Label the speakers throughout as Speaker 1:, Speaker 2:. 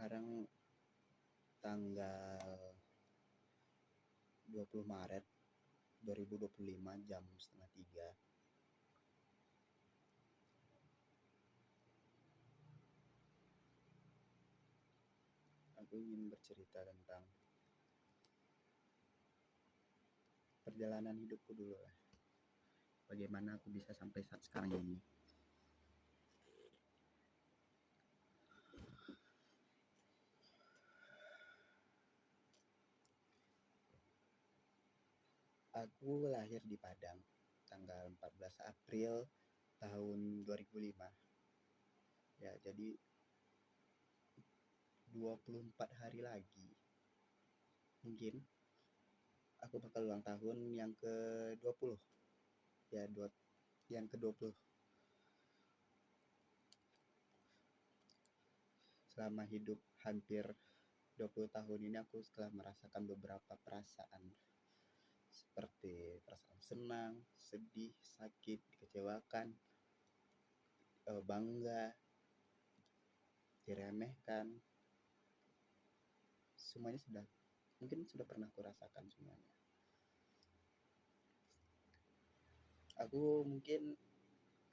Speaker 1: Sekarang tanggal 20 Maret 2025 jam setengah 3. Aku ingin bercerita tentang perjalanan hidupku dulu lah. Bagaimana aku bisa sampai saat sekarang ini. Aku lahir di Padang tanggal 14 April tahun 2005. Ya, jadi 24 hari lagi mungkin aku bakal ulang tahun yang ke-20. Ya, yang ke-20. Selama hidup hampir 20 tahun ini aku telah merasakan beberapa perasaan seperti perasaan senang, sedih, sakit, dikecewakan, bangga, diremehkan. Semuanya mungkin sudah pernah aku rasakan semuanya. Aku mungkin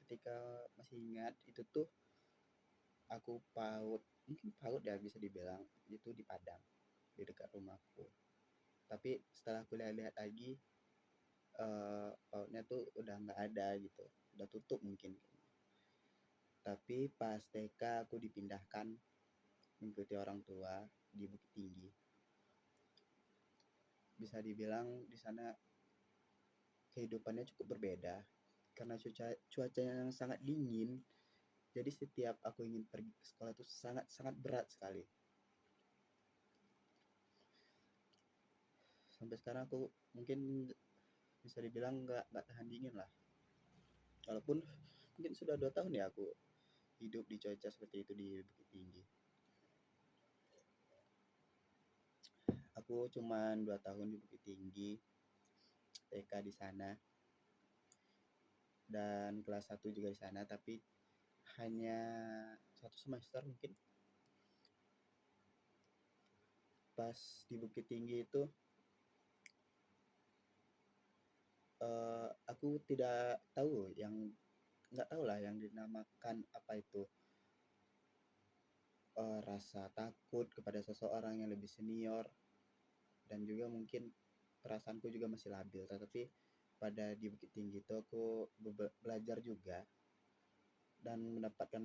Speaker 1: ketika masih ingat itu tuh aku mungkin PAUD ya bisa dibilang, itu di Padang, di dekat rumahku. Tapi setelah aku lihat lagi, PAUDnya tuh udah nggak ada gitu, udah tutup mungkin. Tapi pas TK aku dipindahkan mengikuti orang tua di Bukit Tinggi. Bisa dibilang di sana kehidupannya cukup berbeda karena cuaca yang sangat dingin. Jadi setiap aku ingin pergi ke sekolah itu sangat berat sekali. Sampai sekarang aku mungkin bisa dibilang nggak tahan dingin lah. Walaupun mungkin sudah 2 tahun ya aku hidup di cuaca seperti itu di Bukit Tinggi. Aku cuman 2 tahun di Bukit Tinggi, TK di sana, dan kelas 1 juga di sana, tapi hanya 1 semester mungkin. Pas di Bukit Tinggi itu aku nggak tahu lah yang dinamakan apa itu, rasa takut kepada seseorang yang lebih senior, dan juga mungkin perasaanku juga masih labil. Tetapi pada di Bukit Tinggi itu aku belajar juga dan mendapatkan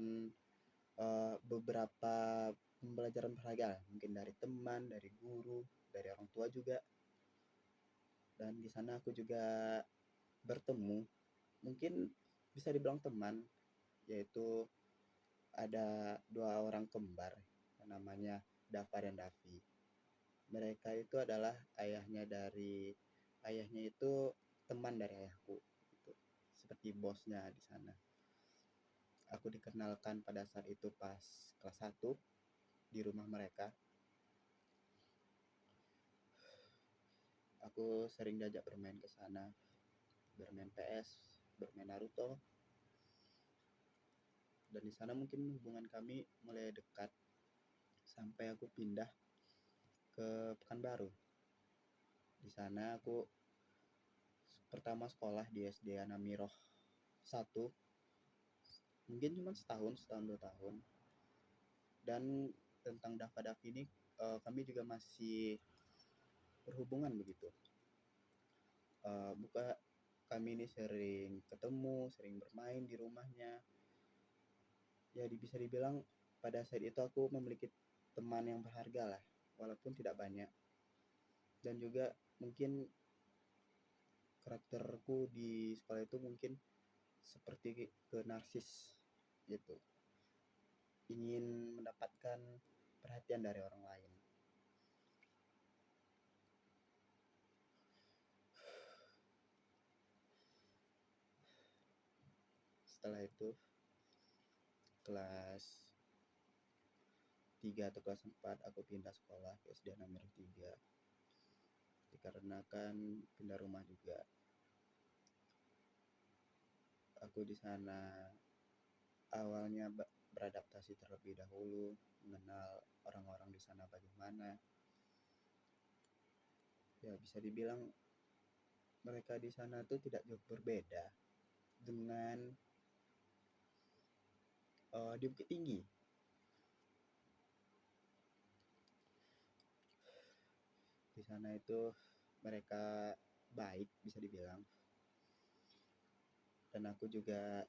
Speaker 1: beberapa pembelajaran berharga, mungkin dari teman, dari guru, dari orang tua juga. Dan di sana aku juga bertemu, mungkin bisa dibilang teman, yaitu ada 2 orang kembar yang namanya Dava dan Davi. Mereka itu adalah ayahnya itu teman dari ayahku gitu. Seperti bosnya di sana. Aku dikenalkan pada saat itu pas kelas 1 di rumah mereka. Aku sering diajak bermain ke sana, bermain PS, bermain Naruto. Dan di sana mungkin hubungan kami mulai dekat sampai aku pindah ke Pekanbaru. Di sana aku pertama sekolah di SD Anamiroh 1, mungkin cuma setahun 2 tahun. Dan tentang Dava Davi ini kami juga masih berhubungan begitu. Kami ini sering ketemu, sering bermain di rumahnya. Ya bisa dibilang pada saat itu aku memiliki teman yang berharga lah, walaupun tidak banyak. Dan juga mungkin karakterku di sekolah itu mungkin seperti ke narsis gitu, ingin mendapatkan perhatian dari orang lain. Setelah itu kelas 3 atau kelas 4 aku pindah sekolah ke SD Anamiroh 3 dikarenakan pindah rumah juga. Aku di sana awalnya beradaptasi terlebih dahulu, mengenal orang-orang sana. Ya bisa dibilang mereka di sana tuh tidak jauh berbeda dengan di Bukit Tinggi. Di sana itu mereka baik bisa dibilang, dan aku juga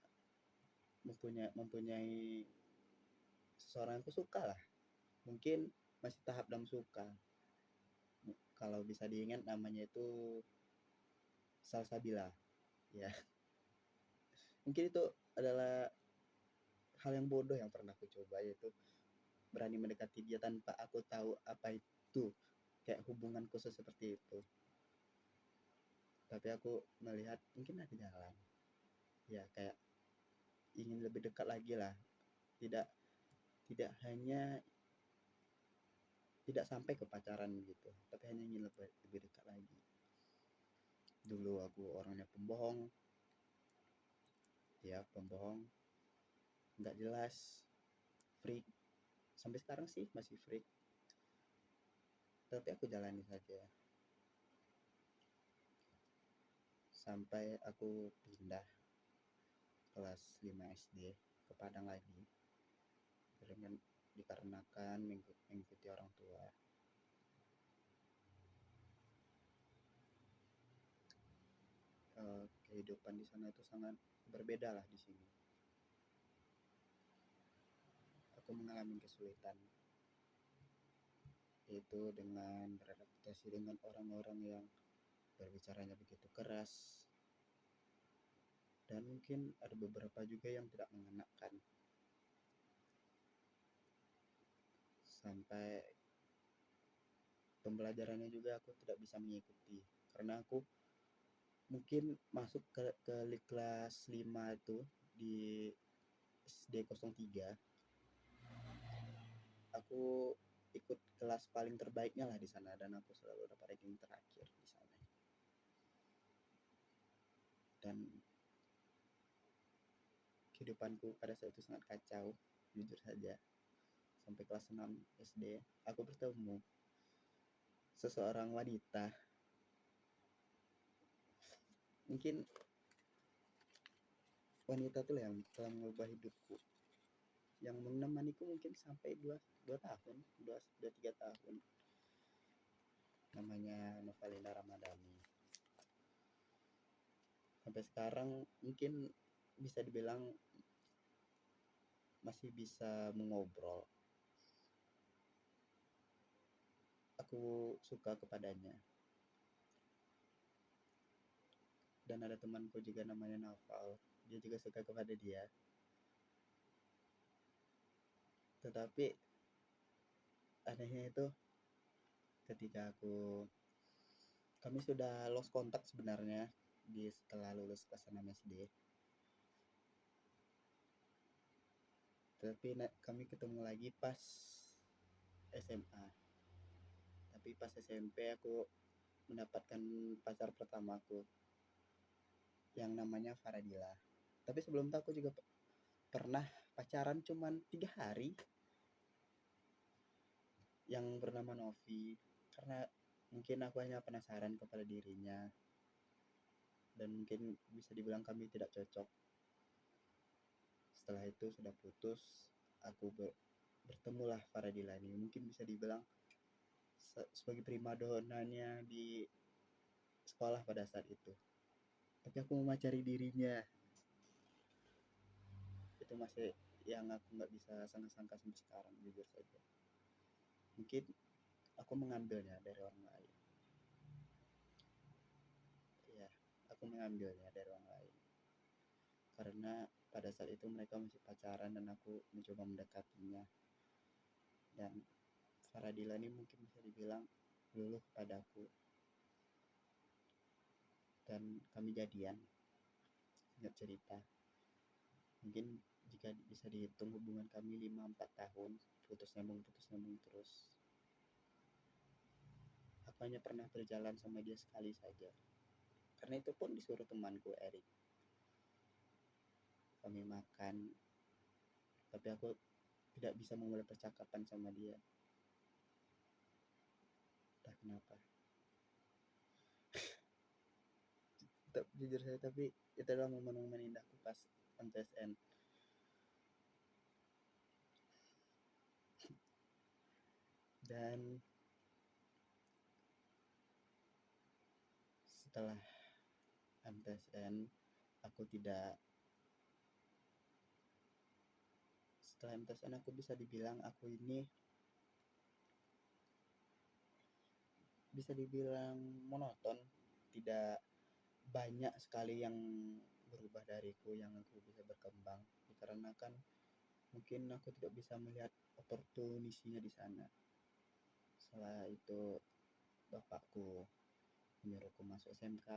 Speaker 1: mempunyai seseorang yang aku suka lah, mungkin masih tahap dalam suka. Kalau bisa diingat namanya itu Salsabila ya. Mungkin itu adalah hal yang bodoh yang pernah aku coba, yaitu berani mendekati dia tanpa aku tahu apa itu kayak hubungan khusus seperti itu. Tapi aku melihat mungkin ada jalan ya, kayak ingin lebih dekat lagi lah, tidak tidak hanya tidak sampai ke pacaran gitu, tapi hanya ingin lebih dekat lagi. Dulu aku orangnya pembohong ya, pembohong, nggak jelas, freak. Sampai sekarang sih masih freak, tapi aku jalani saja sampai aku pindah kelas 5 SD ke Padang lagi, dengan dikarenakan mengikuti orang tua. Kehidupan di sana itu sangat berbeda lah di sini. Aku mengalami kesulitan, yaitu dengan beradaptasi dengan orang-orang yang berbicaranya begitu keras, dan mungkin ada beberapa juga yang tidak mengenakan. Sampai pembelajarannya juga aku tidak bisa mengikuti, karena aku mungkin masuk ke kelas 5 itu di SD 03. Aku ikut kelas paling terbaiknya lah di sana, dan aku selalu dapat ranking terakhir di sana. Dan kehidupanku pada saat itu sangat kacau, jujur saja. Sampai kelas 6 SD aku bertemu seseorang wanita. Mungkin wanita itu yang telah mengubah hidupku, yang menemaniku mungkin sampai 2 tahun, 3 tahun. Namanya Novalina Ramadhani. Sampai sekarang mungkin bisa dibilang masih bisa mengobrol. Aku suka kepadanya. Dan ada temanku juga namanya Naval, dia juga suka kepada dia. Tetapi anehnya itu ketika kami sudah lost kontak sebenarnya setelah lulus kelas 6 SD. Tapi kami ketemu lagi pas SMA. Tapi pas SMP aku mendapatkan pacar pertamaku yang namanya Faradila. Tapi sebelum itu aku juga pernah pacaran cuman 3 hari yang bernama Novi, karena mungkin aku hanya penasaran kepada dirinya, dan mungkin bisa dibilang kami tidak cocok. Setelah itu sudah putus, aku bertemulah Faradila ini. Mungkin bisa dibilang sebagai primadonanya di sekolah pada saat itu. Tapi aku memacari dirinya. Itu masih yang aku nggak bisa sangka-sangka sampai sekarang, jujur saja. Mungkin aku mengambilnya dari orang lain. Ya, aku mengambilnya dari orang lain. Karena pada saat itu mereka masih pacaran dan aku mencoba mendekatinya. Dan Faradila ini mungkin bisa dibilang luluh padaku. Dan kami jadian. Singkat cerita. Mungkin jika bisa dihitung hubungan kami 5-4 tahun, putus nyambung terus. Aku hanya pernah berjalan sama dia sekali saja, karena itu pun disuruh temanku Erik. Kami makan, tapi aku tidak bisa memulai percakapan sama dia. entah kenapa. Jujur saya, tapi itu adalah momen-momen indahku pas MTSN. Dan setelah MTSN aku tidak setelah MTSN aku bisa dibilang aku ini bisa dibilang monoton, tidak banyak sekali yang berubah dariku, yang aku bisa berkembang, dikarenakan mungkin aku tidak bisa melihat opportunity-nya di sana. Setelah itu bapakku menyuruhku masuk SMK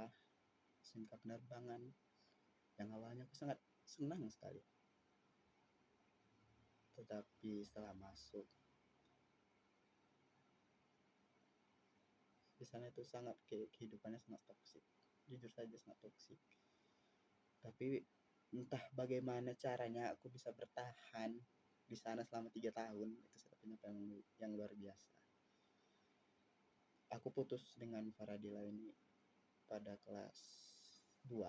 Speaker 1: penerbangan, yang awalnya aku sangat senang sekali. Tetapi setelah masuk di sana itu sangat kehidupannya sangat toksik, jujur saja sangat toksik. Tapi entah bagaimana caranya aku bisa bertahan di sana selama 3 tahun, itu sudah pencapaian yang luar biasa. Aku putus dengan Faradila ini pada kelas 2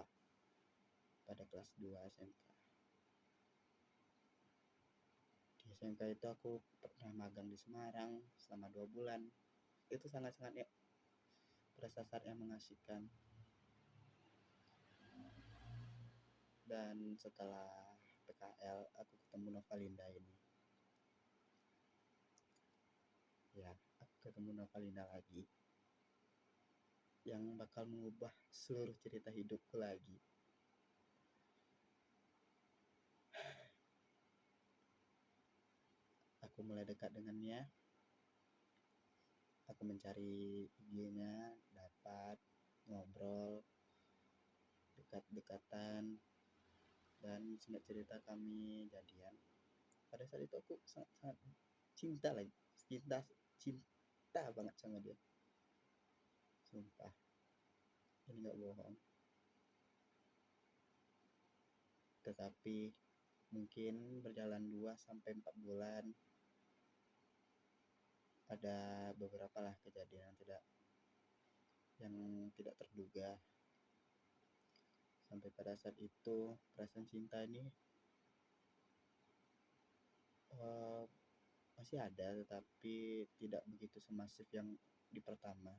Speaker 1: SMK. Di SMK itu aku pernah magang di Semarang selama 2 bulan. Itu sangat-sangat ya, pada saat yang mengasihkan. Dan setelah PKL aku ketemu Novalinda ini. Ya, aku ketemu Novalinda lagi, yang bakal mengubah seluruh cerita hidupku lagi. Aku mulai dekat dengannya. Aku mencari IG-nya, dapat ngobrol, dekat-dekatan, dan singkat cerita kami jadian. Pada saat itu aku sangat cinta lagi, cinta banget sama dia, sumpah, ini nggak bohong. Tetapi mungkin berjalan 2-4 bulan, ada beberapa lah kejadian yang tidak terduga, sampai pada saat itu perasaan cinta ini masih ada, tetapi tidak begitu semasif yang di pertama,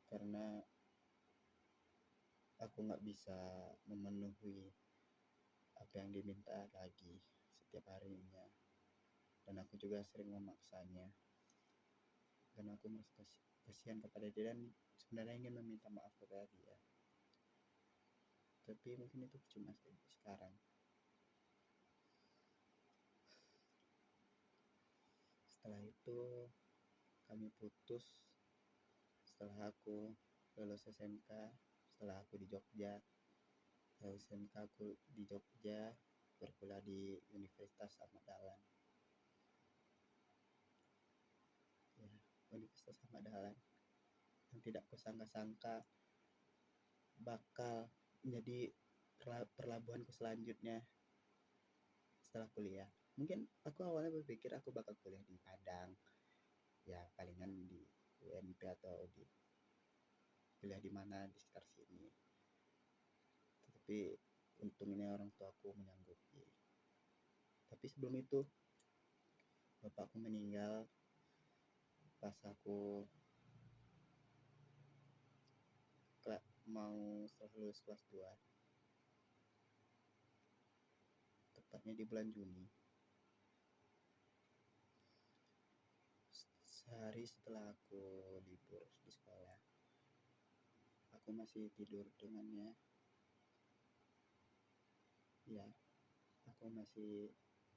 Speaker 1: karena aku nggak bisa memenuhi apa yang diminta lagi setiap harinya, dan aku juga sering memaksanya, dan aku merasa kasihan kepada dia, dan sebenarnya ingin meminta maaf kepada dia, tapi mungkin itu cuma sekarang. Setelah itu kami putus setelah aku lulus SMK, setelah aku di Jogja. SMK aku di Jogja, berkuliah di Universitas Ahmad Dahlan. Ya, Universitas Ahmad Dahlan yang tidak kusangka-sangka bakal menjadi perlabuhanku selanjutnya setelah kuliah. Mungkin aku awalnya berpikir aku bakal kuliah di Padang, ya palingan di UNP atau di kuliah di mana di sekitar sini. Tapi untungnya orang tuaku menyanggupi. Tapi sebelum itu bapakku meninggal pas aku mau lulus kelas 2, tepatnya di bulan Juni. Sehari setelah aku libur di sekolah, aku masih tidur dengannya. Ya, aku masih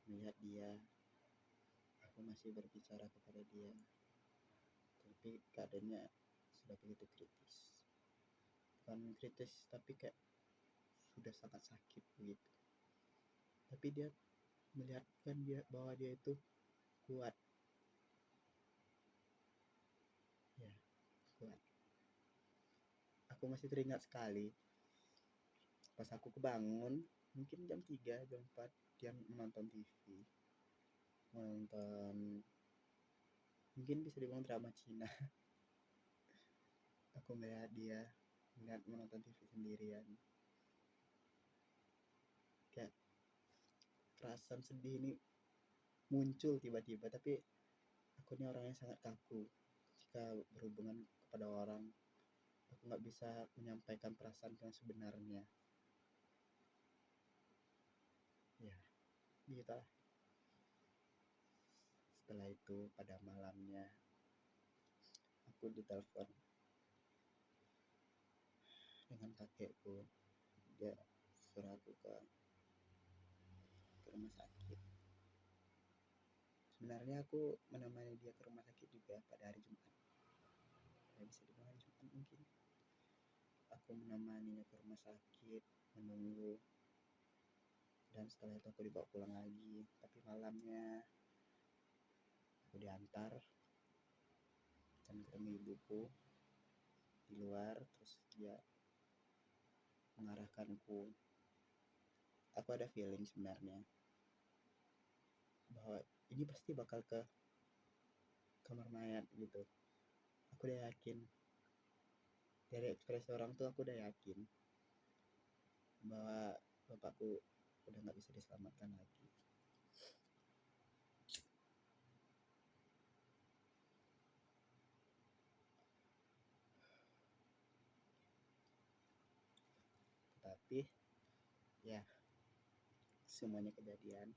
Speaker 1: melihat dia, aku masih berbicara kepada dia, tapi keadaannya sudah begitu kritis. Bukan kritis, tapi kayak sudah sangat sakit begitu. Tapi dia melihatkan bahwa dia itu kuat. Ya, kuat. Aku masih teringat sekali pas aku kebangun, mungkin jam 3, jam 4, dia menonton TV, menonton mungkin bisa dibilang drama Cina. Aku melihat dia menonton TV sendirian, kayak perasaan sedih ini muncul tiba-tiba, tapi aku ini orang yang sangat kaku jika berhubungan kepada orang. Aku nggak bisa menyampaikan perasaan yang sebenarnya. Ya, begitulah. Setelah itu pada malamnya aku ditelepon dengan kakekku. Dia suruh aku ke rumah sakit. Sebenarnya aku menemani dia ke rumah sakit juga pada hari Jumat. Ya, bisa dibilang hari Jumat mungkin. Aku menemaninya ke rumah sakit, menunggu, dan setelah itu aku dibawa pulang lagi. Tapi malamnya aku diantar dan ketemu ibuku di luar, terus dia mengarahkanku. Aku ada feeling sebenarnya bahwa ini pasti bakal ke kamar mayat gitu. Aku udah yakin, dari ekspresi orang tuh aku udah yakin bahwa bapakku udah nggak bisa diselamatkan lagi. Tapi ya, semuanya kejadian.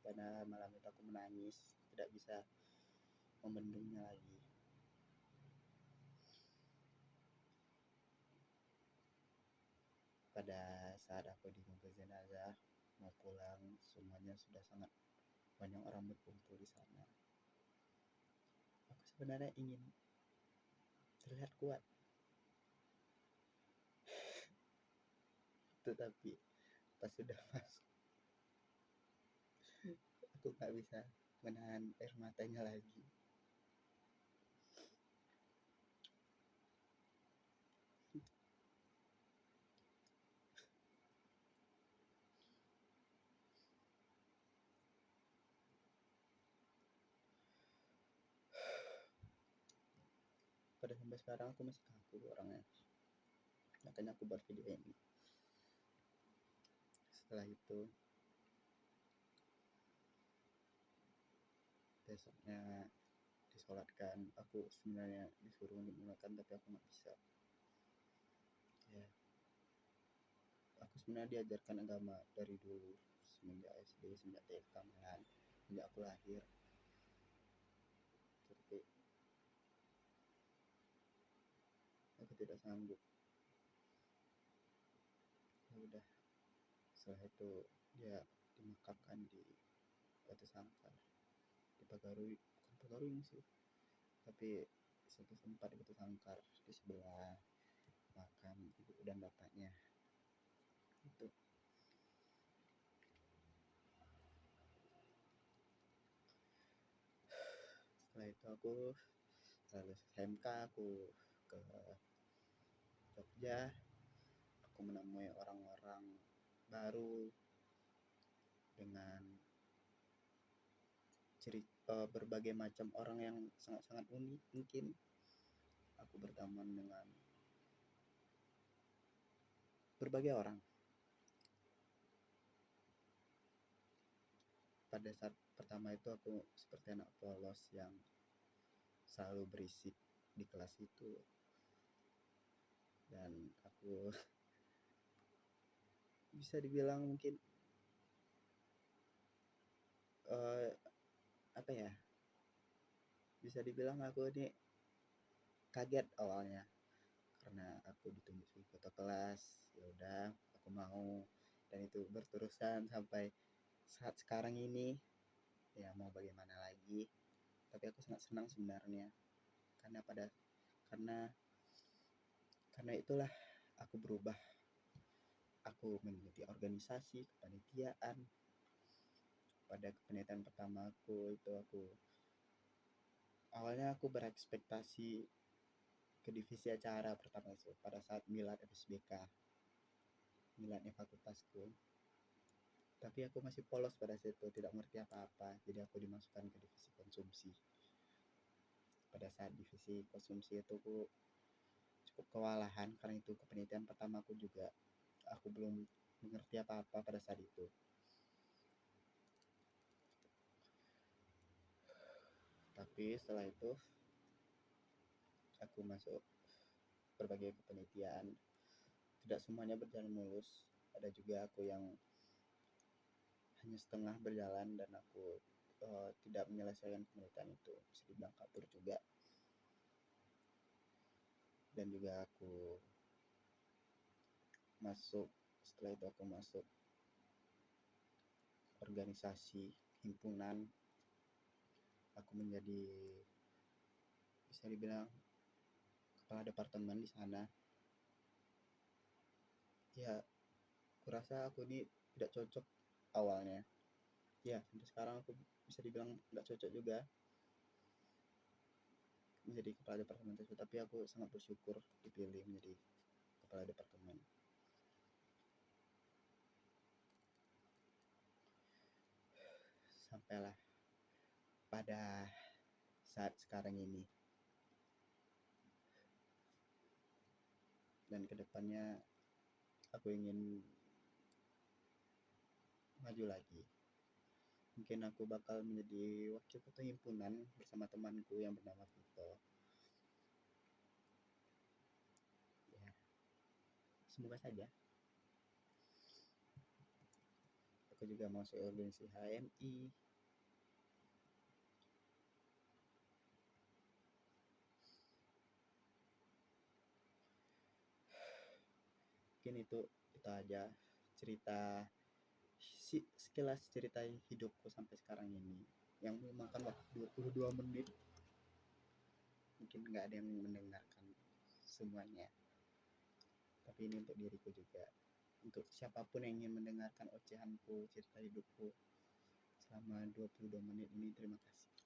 Speaker 1: Pada malam itu aku menangis, tidak bisa membendungnya lagi. Pada saat aku di mobil jenazah mau pulang, semuanya sudah sangat banyak orang berkumpul di sana. Aku sebenarnya ingin terlihat kuat, tetapi pas sudah masuk, aku nggak bisa menahan air matanya lagi. Pada sampai sekarang aku masih kaku orangnya, makanya aku buat video ini. Setelah itu besoknya disolatkan. Aku sebenarnya disuruh untuk menyolatkan, tapi aku nggak bisa. Ya, aku sebenarnya diajarkan agama dari dulu, semenjak SD, semenjak TK malahan, sejak aku lahir. Tapi aku tidak sanggup. Ya udah, setelah itu dia dimakamkan di Batu Sangkar, di Pagarui. Bukan Pagarui sih, tapi satu tempat di Batu Sangkar, di sebelah makam ibu dan bapaknya. Itu setelah itu aku lulus SMK, aku ke Jogja. Aku menemui orang-orang baru dengan cerita berbagai macam orang yang sangat-sangat unik. Mungkin aku berteman dengan berbagai orang. Pada saat pertama itu aku seperti anak polos yang selalu berisik di kelas itu, dan aku bisa dibilang mungkin apa ya, bisa dibilang aku ini kaget awalnya karena aku ditunjuk sebagai ketua kelas. Ya udah, aku mau, dan itu berterusan sampai saat sekarang ini. Ya mau bagaimana lagi, tapi aku sangat senang sebenarnya karena karena karena itulah aku berubah. Aku mengikuti organisasi kepanitiaan. Pada kepanitiaan pertama aku itu, awalnya aku berekspektasi ke divisi acara pertama itu pada saat milad FSBK, miladnya fakultasku. Tapi aku masih polos pada situ, tidak ngerti apa-apa, jadi aku dimasukkan ke divisi konsumsi. pada saat divisi konsumsi itu aku cukup kewalahan karena itu kepenelitian pertama aku juga. Aku belum mengerti apa-apa pada saat itu. Tapi setelah itu aku masuk berbagai kepenelitian. Tidak semuanya berjalan mulus. Ada juga aku yang hanya setengah berjalan dan aku tidak menyelesaikan penelitian itu. Bisa dibilang kabur juga. Dan juga aku masuk, setelah itu aku masuk organisasi himpunan. Aku menjadi, bisa dibilang, kepala departemen di sana. Ya, kurasa aku ini tidak cocok awalnya. Ya, sampai sekarang aku bisa dibilang nggak cocok juga menjadi kepala departemen tersebut, tapi aku sangat bersyukur dipilih menjadi kepala departemen. Sampailah pada saat sekarang ini. Dan kedepannya aku ingin maju lagi. Mungkin aku bakal menjadi wakil ketua himpunan bersama temanku yang bernama Vito. Ya, semoga saja. Aku juga masuk organisasi HMI. Mungkin itu aja cerita, sekilas cerita hidupku sampai sekarang ini yang memakan waktu 22 menit. Mungkin nggak ada yang mendengarkan semuanya, tapi ini untuk diriku juga, untuk siapapun yang ingin mendengarkan ocehanku, cerita hidupku selama 22 menit ini. Terima kasih.